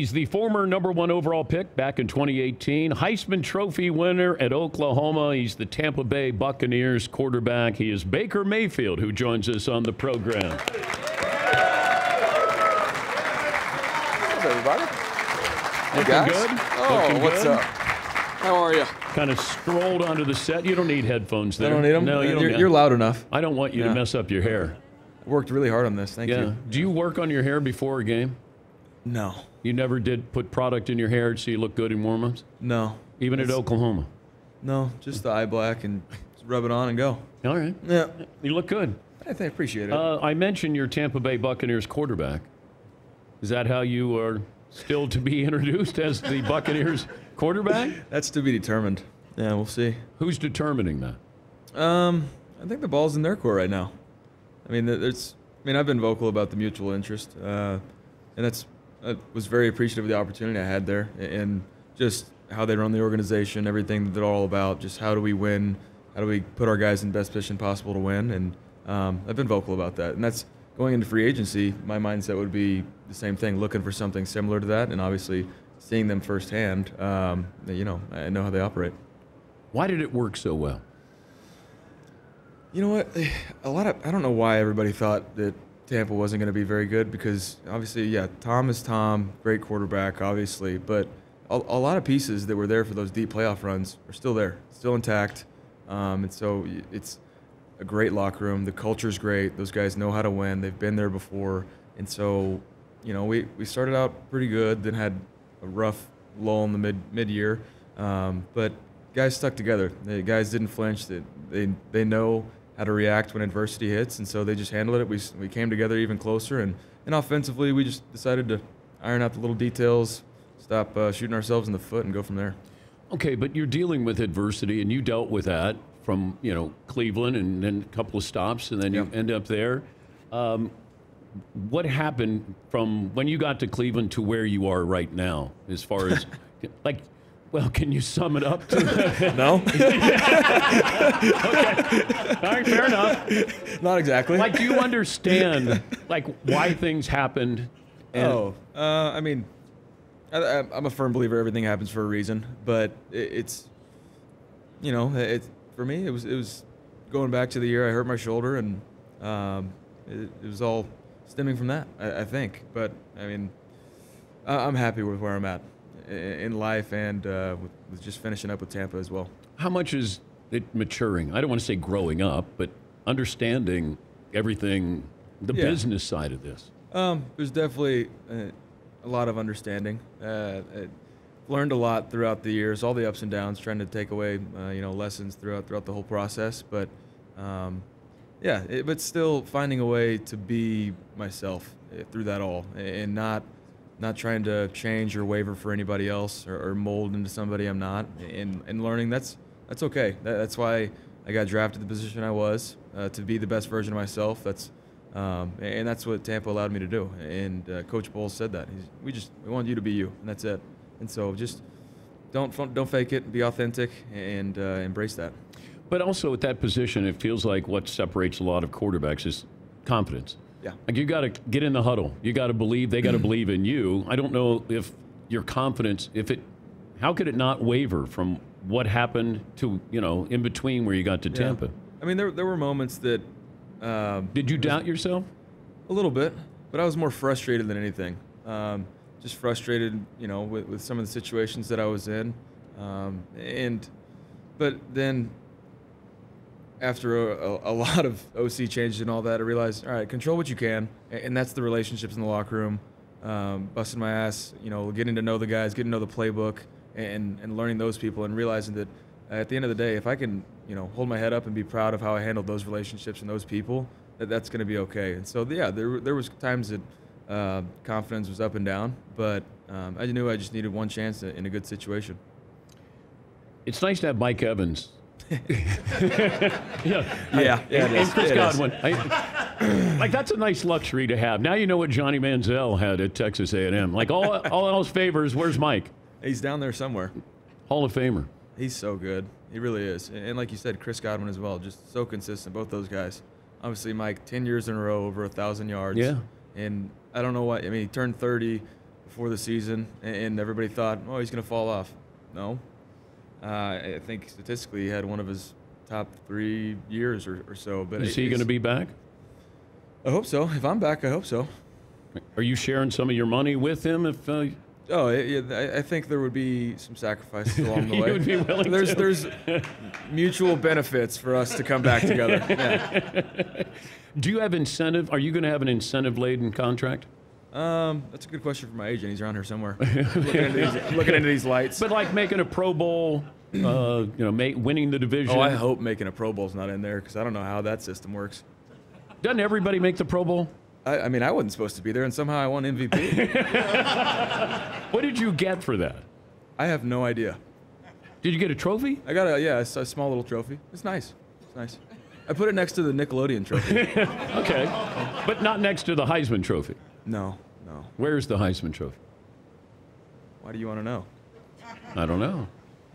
He's the former #1 overall pick back in 2018, Heisman Trophy winner at Oklahoma. He's the Tampa Bay Buccaneers quarterback. He is Baker Mayfield, who joins us on the program. How's everybody? Looking guys? good? Oh, Looking what's good? up? How are you? Kind of strolled onto the set. You don't need headphones there. I don't need them? No, you don't. You're loud enough. I don't want you to mess up your hair. I worked really hard on this. Thank you. Do you work on your hair before a game? No. You never did put product in your hair so you look good in warm-ups? No. Even at Oklahoma? No, just the eye black and just rub it on and go. All right. Yeah. You look good. I appreciate it. I mentioned your Tampa Bay Buccaneers quarterback. Is that how you are still to be introduced as the Buccaneers quarterback? That's to be determined. Yeah, we'll see. Who's determining that? I think the ball's in their court right now. I mean, I've been vocal about the mutual interest, and I was very appreciative of the opportunity I had there, and just how they run the organization, everything that they're all about. Just how do we win? How do we put our guys in the best position possible to win? And I've been vocal about that. And that's going into free agency. My mindset would be the same thing, looking for something similar to that, and obviously seeing them firsthand. I know how they operate. Why did it work so well? You know what? I don't know why everybody thought that Tampa wasn't going to be very good, because obviously, yeah, Tom is Tom, great quarterback, obviously, but a lot of pieces that were there for those deep playoff runs are still there, still intact. And so it's a great locker room. The culture's great. Those guys know how to win. They've been there before. And so, we started out pretty good, then had a rough lull in the mid-year. But guys stuck together. The guys didn't flinch. They know how to react when adversity hits, and so they just handled it. We came together even closer, and offensively we just decided to iron out the little details, stop shooting ourselves in the foot, and go from there. Okay, but you're dealing with adversity, and you dealt with that from Cleveland, and then a couple of stops, and then you end up there. What happened from when you got to Cleveland to where you are right now, as far as well, can you sum it up? No. Okay. All right, fair enough. Not exactly. Do you understand why things happened? I'm a firm believer everything happens for a reason, but for me it was going back to the year I hurt my shoulder, and it was all stemming from that, I think. But I'm happy with where I'm at in life, and with just finishing up with Tampa as well. How much is it maturing? I don't want to say growing up, but understanding everything, the business side of this. There's definitely a lot of understanding. Learned a lot throughout the years, all the ups and downs, trying to take away lessons throughout the whole process. But but still finding a way to be myself through that all, and not trying to change or waver for anybody else, or mold into somebody I'm not, and learning that's okay. That's why I got drafted the position I was, to be the best version of myself. And that's what Tampa allowed me to do. And Coach Bowles said that we want you to be you, and that's it. And so just don't fake it, be authentic, and embrace that. But also at that position, it feels like what separates a lot of quarterbacks is confidence. Yeah. You got to get in the huddle. You got to believe. They got to believe in you. I don't know if your confidence, how could it not waver from what happened to in between where you got to Tampa? There were moments that. Did you doubt yourself? A little bit, but I was more frustrated than anything. Just frustrated, with some of the situations that I was in, but then. After a lot of OC changes and all that, I realized, all right, control what you can, and that's the relationships in the locker room, busting my ass, getting to know the guys, getting to know the playbook, and learning those people, and realizing that at the end of the day, if I can, hold my head up and be proud of how I handled those relationships and those people, that's going to be okay. And so, there was times that confidence was up and down, but I knew I just needed one chance in a good situation. It's nice to have Mike Evans. Yeah, and Chris Godwin. That's a nice luxury to have. Now you know what Johnny Manziel had at Texas A&M. All else favors, where's Mike? He's down there somewhere. Hall of Famer. He's so good. He really is. And like you said, Chris Godwin as well, just so consistent, both those guys. Obviously, Mike, 10 years in a row, over 1,000 yards. Yeah. And I don't know why. He turned 30 before the season, and everybody thought, oh, he's going to fall off. No. I think statistically he had one of his top 3 years or so. But is he going to be back? I hope so. If I'm back, I hope so. Are you sharing some of your money with him? If I think there would be some sacrifices along the way. You would be willing to? There's mutual benefits for us to come back together. Yeah. Do you have incentive? Are you going to have an incentive-laden contract? That's a good question for my agent. He's around here somewhere. looking into these lights. But like making a Pro Bowl, winning the division. Oh, I hope making a Pro Bowl's not in there because I don't know how that system works. Doesn't everybody make the Pro Bowl? I mean, I wasn't supposed to be there, and somehow I won MVP. What did you get for that? I have no idea. Did you get a trophy? I got a small little trophy. It's nice. It's nice. I put it next to the Nickelodeon trophy. Okay, but not next to the Heisman Trophy. No. Where's the Heisman Trophy? Why do you want to know? I don't know.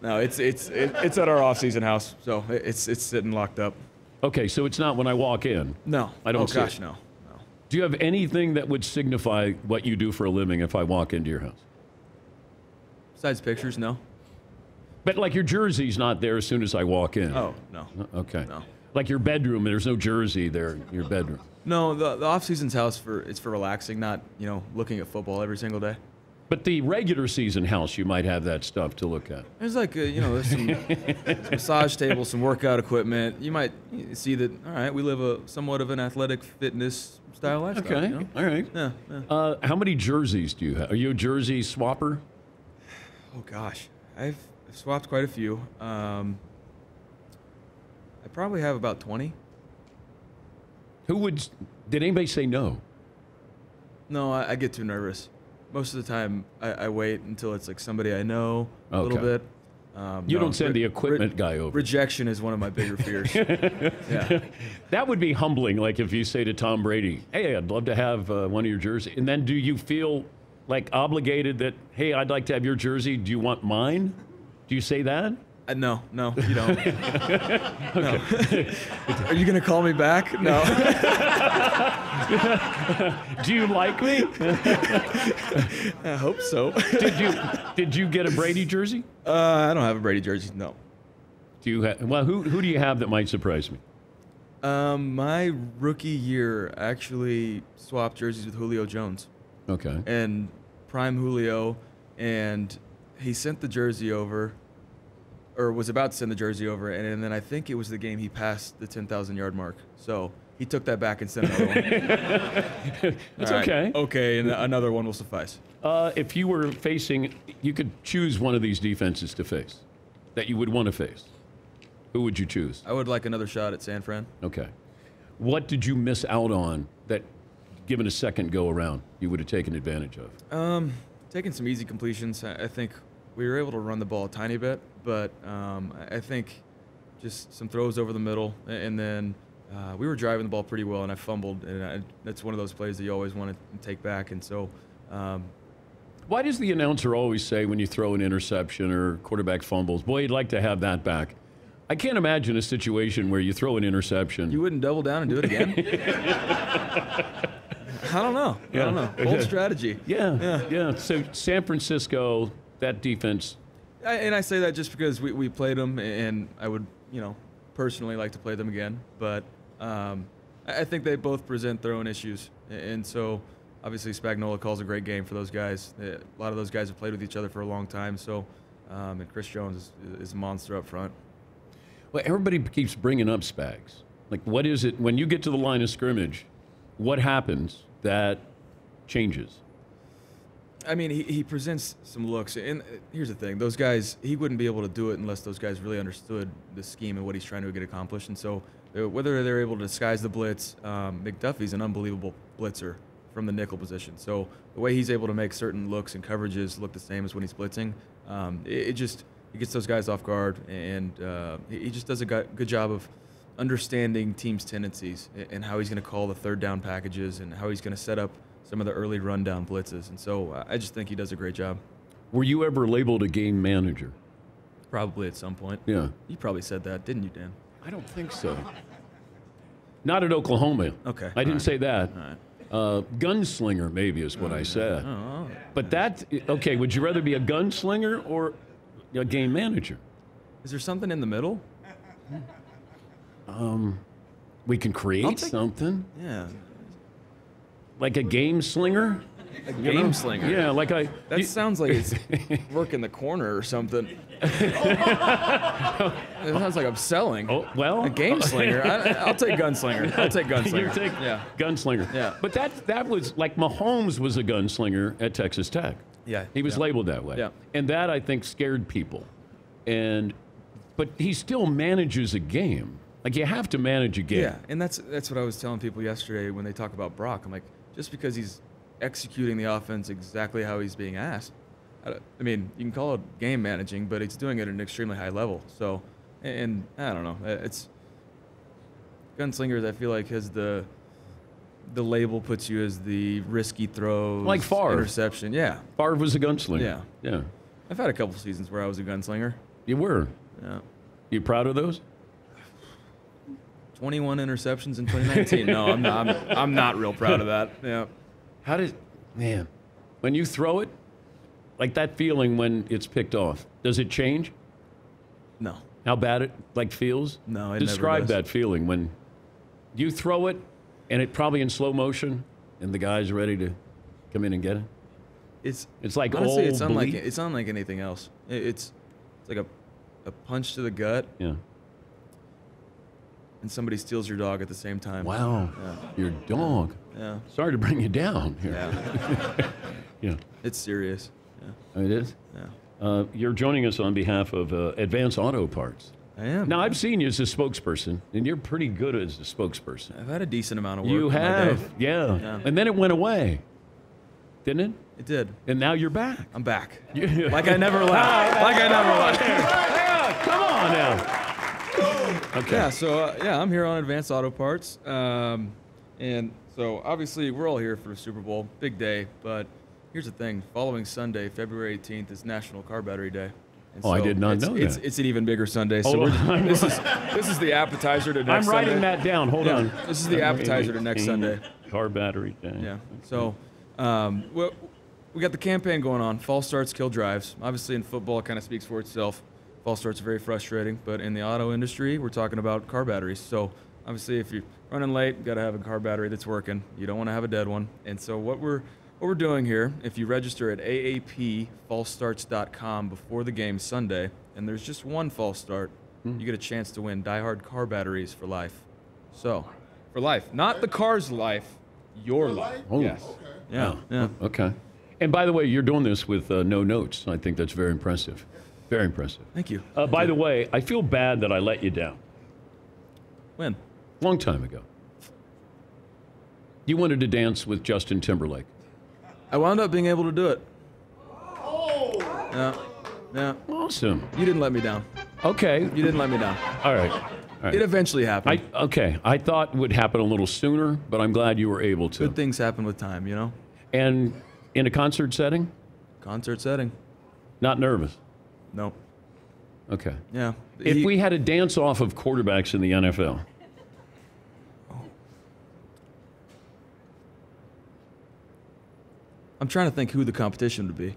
No, it's at our off-season house, so it's sitting locked up. Okay, so it's not when I walk in. No, I don't. Oh gosh, no. Do you have anything that would signify what you do for a living if I walk into your house? Besides pictures, no. But like your jersey's not there as soon as I walk in. Oh, no. Okay. No. Like your bedroom, there's no jersey there in your bedroom. No, the off-season's house it's for relaxing, not looking at football every single day. But the regular season house, you might have that stuff to look at. There's like there's some massage tables, some workout equipment. You might see that. All right, we live somewhat of an athletic fitness style lifestyle. Okay, all right. Yeah. How many jerseys do you have? Are you a jersey swapper? Oh gosh, I've swapped quite a few. I probably have about 20. Did anybody say no? No, I get too nervous. Most of the time, I wait until it's like somebody I know a little bit. You don't send the equipment guy over. Rejection is one of my bigger fears. Yeah. That would be humbling, like if you say to Tom Brady, hey, I'd love to have one of your jerseys. And then do you feel like obligated that, hey, I'd like to have your jersey. Do you want mine? Do you say that? No, you don't. No. Are you going to call me back? No. Do you like me? I hope so. Did you get a Brady jersey? I don't have a Brady jersey, no. Do you who do you have that might surprise me? My rookie year, I actually swapped jerseys with Julio Jones. Okay. And prime Julio, and he sent the jersey over, or was about to send the jersey over, and then I think it was the game he passed the 10,000-yard mark. So he took that back and sent another one. It's right. okay. Okay, and another one will suffice. If you were you could choose one of these defenses to face, that you would want to face. Who would you choose? I would like another shot at San Fran. Okay. What did you miss out on that, given a second go around, you would have taken advantage of? Taking some easy completions. I think we were able to run the ball a tiny bit, but I think just some throws over the middle, and then we were driving the ball pretty well, and I fumbled, and that's one of those plays that you always want to take back, and so. Why does the announcer always say when you throw an interception or quarterback fumbles, boy, you'd like to have that back? I can't imagine a situation where you throw an interception. You wouldn't double down and do it again? I don't know. Yeah. I don't know. Bold strategy. Yeah. So San Francisco, that defense. And I say that just because we played them, and I would, personally like to play them again. But I think they both present their own issues. And so, obviously, Spagnuolo calls a great game for those guys. A lot of those guys have played with each other for a long time. So, and Chris Jones is a monster up front. Well, everybody keeps bringing up Spags. Like, what is it, when you get to the line of scrimmage, what happens that changes? I mean, he presents some looks, and here's the thing: those guys, he wouldn't be able to do it unless those guys really understood the scheme and what he's trying to get accomplished. And so, whether they're able to disguise the blitz, McDuffie's an unbelievable blitzer from the nickel position. So the way he's able to make certain looks and coverages look the same as when he's blitzing, it gets those guys off guard, and he just does a good job of understanding teams' tendencies and how he's going to call the third down packages and how he's going to set up some of the early rundown blitzes. And so I just think he does a great job. Were you ever labeled a game manager? Probably at some point. Yeah. You probably said that, didn't you, Dan? I don't think so. Not at Oklahoma. Okay. I didn't say that. All right. Gunslinger, maybe, is what I said. Oh. But okay, would you rather be a gunslinger or a game manager? Is there something in the middle? We can create something. Yeah. Like a game slinger? A game slinger. Yeah, like That sounds like it's working the corner or something. It sounds like I'm selling. Oh, well. A game slinger. I'll take gunslinger. I'll take gunslinger. You take gunslinger. Yeah. But that was like Mahomes was a gunslinger at Texas Tech. Yeah. He was labeled that way. Yeah. And that, I think, scared people. But he still manages a game. Like, you have to manage a game. Yeah, and that's what I was telling people yesterday when they talk about Brock. I'm like, just because he's executing the offense exactly how he's being asked, I mean, you can call it game managing, but he's doing it at an extremely high level. So, and I don't know, it's gunslingers. I feel like has the label puts you as the risky throws, like Favre. Interception. Yeah, Favre was a gunslinger. Yeah, yeah. I've had a couple seasons where I was a gunslinger. You were. Yeah. You proud of those? 21 interceptions in 2019. No, I'm not real proud of that. Yeah. Man, when you throw it, like that feeling when it's picked off, does it change? No. How bad it feels? No, it Describe never does. that feeling when you throw it and it probably in slow motion and the guy's ready to come in and get it. It's like honestly, all it's unlike anything else. It's like a punch to the gut. Yeah. And somebody steals your dog at the same time. Wow. Yeah. Your dog. Yeah. Sorry to bring you down here. Yeah. Yeah. It's serious. Yeah. It is? Yeah. You're joining us on behalf of Advance Auto Parts. I am. Now, I've seen you as a spokesperson, and you're pretty good as a spokesperson. I've had a decent amount of work. You in my have, day. yeah. And then it went away, didn't it? It did. And now you're back. I'm back. Yeah. Like I never left. Like I never left. Yeah, come on now. Okay. Yeah, so I'm here on Advanced Auto Parts, and so obviously we're all here for the Super Bowl, big day. But here's the thing: following Sunday, February 18th, is National Car Battery Day. And I did not know that. It's an even bigger Sunday. So Hold on. this is the appetizer to next Sunday. I'm writing that down. Hold on. This is the appetizer to next Sunday. Car Battery Day. Yeah. So, we got the campaign going on. False starts, kill drives. Obviously, in football, it kind of speaks for itself. False starts are very frustrating, but in the auto industry, we're talking about car batteries. So, obviously, if you're running late, you got to have a car battery that's working. You don't want to have a dead one. And so, what we're doing here, if you register at aapfalsestarts.com before the game Sunday, and there's just one false start, you get a chance to win diehard car batteries for life. So, for life, not the car's life, your life. Oh. Yes. Okay. Yeah. Yeah. Okay. And by the way, you're doing this with no notes. I think that's very impressive. Very impressive. Thank you. By the way, I feel bad that I let you down. When? Long time ago. You wanted to dance with Justin Timberlake. I wound up being able to do it. Yeah. Yeah. Awesome. You didn't let me down. Okay. You didn't let me down. All right. It eventually happened. I thought it would happen a little sooner, but I'm glad you were able to. Good things happen with time, you know? And in a concert setting? Concert setting. Not nervous? No. Okay. Yeah. If we had a dance-off of quarterbacks in the NFL. I'm trying to think who the competition would be.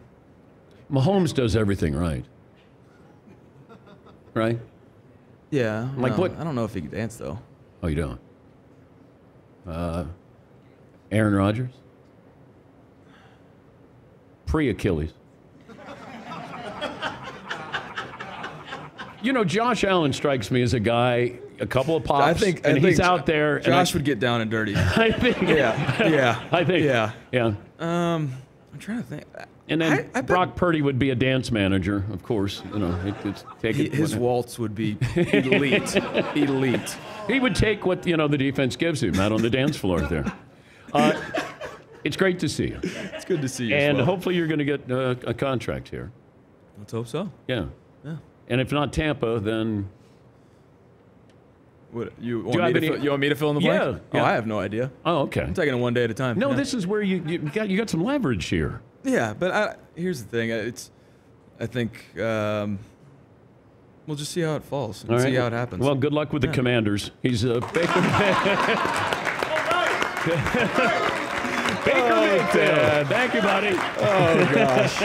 Mahomes does everything right. Right? Yeah. Like what? I don't know if he can dance, though. Oh, you don't? Aaron Rodgers? Pre-Achilles. You know, Josh Allen strikes me as a guy, a couple of pops, I think he's out there. Josh would get down and dirty. I think. Yeah. I think. Yeah. Yeah. I'm trying to think. And then I bet Brock Purdy would be a dance manager, of course. You know, his waltz would be elite. Elite. He would take what the defense gives him out on the dance floor there. It's great to see you. It's good to see you. And as well. hopefully you're going to get a contract here. Let's hope so. Yeah. Yeah. And if not Tampa, then What, you want me to fill in the blank? Yeah. Oh, I have no idea. Oh, okay. I'm taking it one day at a time. No, Yeah. this is where you got some leverage here. Yeah, but here's the thing. I think we'll just see how it falls and see how it happens. Well, good luck with the Commanders. He's a Baker Mayfield. Thank you, buddy. Oh, gosh.